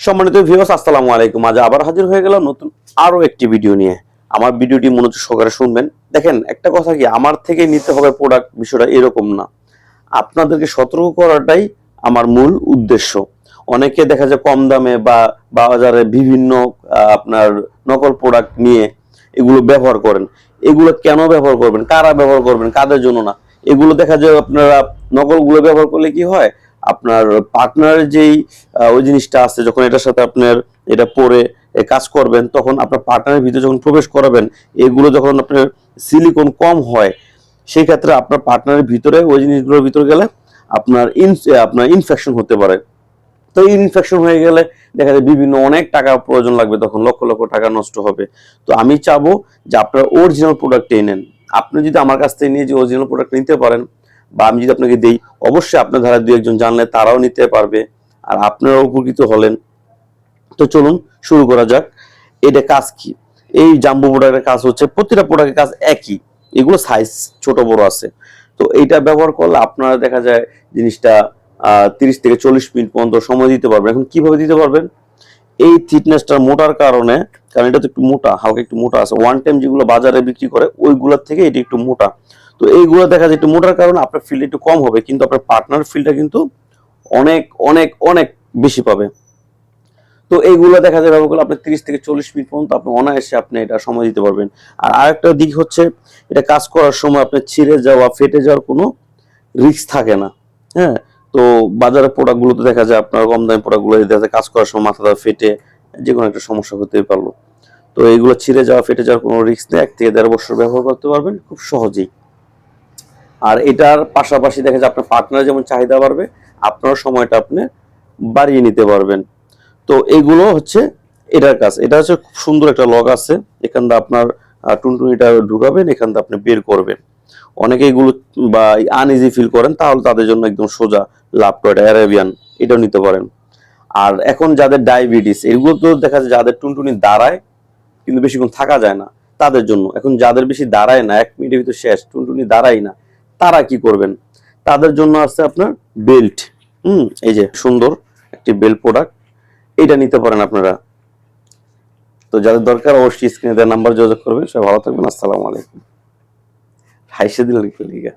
সম্মানিত ভিউয়ার্স, আসসালামু আলাইকুম। আজ আবার হাজির হয়ে গেলাম নতুন আরো একটি ভিডিও নিয়ে। আমার ভিডিওটি মনোযোগ সহকারে শুনবেন। দেখেন, একটা কথা কি, আমার থেকে নিতে হবে প্রোডাক্ট, বিষয়টা এরকম না। আপনাদেরকে সতর্ক করাটাই আমার মূল উদ্দেশ্য। অনেকে দেখা যায় কম দামে বা বাজারে বিভিন্ন আপনার নকল প্রোডাক্ট নিয়ে এগুলো ব্যবহার করেন। এগুলো কেন ব্যবহার করবেন, কারা ব্যবহার করবেন, কাদের জন্য না। এগুলো দেখা যায় আপনারা নকলগুলো ব্যবহার করলে কি হয়, আপনার পার্টনার যেই ওই জিনিসটা আছে, যখন এটার সাথে আপনার এটা পরে কাজ করবেন, তখন আপনার পার্টনারের ভিতরে যখন প্রবেশ করাবেন, এগুলো যখন আপনার সিলিকন কম হয়, সেই ক্ষেত্রে আপনার পার্টনারের ভিতরে ওই জিনিসগুলোর ভিতরে গেলে আপনার ইনফেকশন হতে পারে। তো ইনফেকশন হয়ে গেলে দেখা যায় বিভিন্ন অনেক টাকা প্রয়োজন লাগবে, তখন লক্ষ লক্ষ টাকা নষ্ট হবে। তো আমি চাবো যে আপনারা অরিজিনাল প্রোডাক্টটাই নেন। আপনি যদি আমার কাছ থেকে নিয়ে যে অরিজিনাল প্রোডাক্ট নিতে পারেন, বা আমি যদি আপনাকে দেই, অবশ্যই আপনার ধারা দু একজন জানলে তারাও নিতে পারবে, আর আপনারাও উপকৃত হলেন। তো চলুন শুরু করা যাক। এটা কাজ কি? এই জাম্বো প্রোডাক্টের কাজ হচ্ছে, প্রতিটা প্রোডাক্টের কাজ একই, এগুলো সাইজ ছোট বড় আছে। তো এইটা ব্যবহার করলে আপনারা দেখা যায় জিনিসটা 30 থেকে 40 মিনিট পর্যন্ত সময় দিতে পারবেন। এখন কিভাবে দিতে পারবেন? এই থিকনেসটা মোটার কারণে, কারণ এটা তো একটু মোটা, হালকা একটু মোটা আছে, ওয়ান টাইম যেগুলো বাজারে বিক্রি করে ওইগুলোর থেকে এটা একটু মোটা। তো এইগুলো দেখা যায় একটু মোটার কারণে আপনার ফিল্ড একটু কম হবে, কিন্তু আপনার পার্টনার ফিল্ডটা কিন্তু অনেক অনেক অনেক বেশি পাবে। তো এইগুলো দেখা যায় ব্যবহার করলে আপনি 30 থেকে 40 মিনিট পর্যন্ত আপনি অনায়াসে আপনি এটা সময় দিতে পারবেন। আর আরেকটা দিক হচ্ছে, এটা কাজ করার সময় আপনার ছিঁড়ে যাওয়া, ফেটে যাওয়ার কোনো রিস্ক থাকে না। হ্যাঁ, তো বাজারের প্রোডাক্টগুলো তো দেখা যায় আপনার কম দামি প্রোডাক্টগুলো দেখা যায় কাজ করার সময় মাথাটা ফেটে যে কোনো একটা সমস্যা হতেই পারলো। তো এইগুলো ছিঁড়ে যাওয়া, ফেটে যাওয়ার কোনো রিস্ক নেই, 1 থেকে 1.5 বছর ব্যবহার করতে পারবেন খুব সহজেই। আর এটার পাশাপাশি দেখা যায় আপনার পার্টনার যেমন চাহিদা বাড়বে, আপনার সময়টা আপনি বাড়িয়ে নিতে পারবেন। তো এগুলো হচ্ছে এটার কাজ। এটা হচ্ছে খুব সুন্দর একটা লক আছে, এখান দিয়ে আপনার টুনটুনিটা ঢুকাবেন, এখান দিয়ে আপনি বের করবেন। অনেকে এগুলো বা আনইজি ফিল করেন, তাহলে তাদের জন্য একদম সোজা লাপটপ অ্যারাবিয়ান, এটাও নিতে পারেন। আর এখন যাদের ডায়াবেটিস, এগুলো তো দেখা যায় যাদের টুনটুনি দাঁড়ায় কিন্তু বেশিক্ষণ থাকা যায় না, তাদের জন্য। এখন যাদের বেশি দাঁড়ায় না, 1 মিনিটের ভিতর শেষ, টুনটুনি দাঁড়ায় না, তারা কি করবেন? তাদের জন্য আছে আপনার বেল্ট। এই যে সুন্দর একটি বেল্ট প্রোডাক্ট, এটা নিতে পারেন আপনারা। তো যাদের দরকার অবশ্যই স্ক্রিনে দেওয়া নাম্বার যোগাযোগ করবেন। সবাই ভালো থাকবেন। আসসালামু আলাইকুম। হাইসে দিল লিখে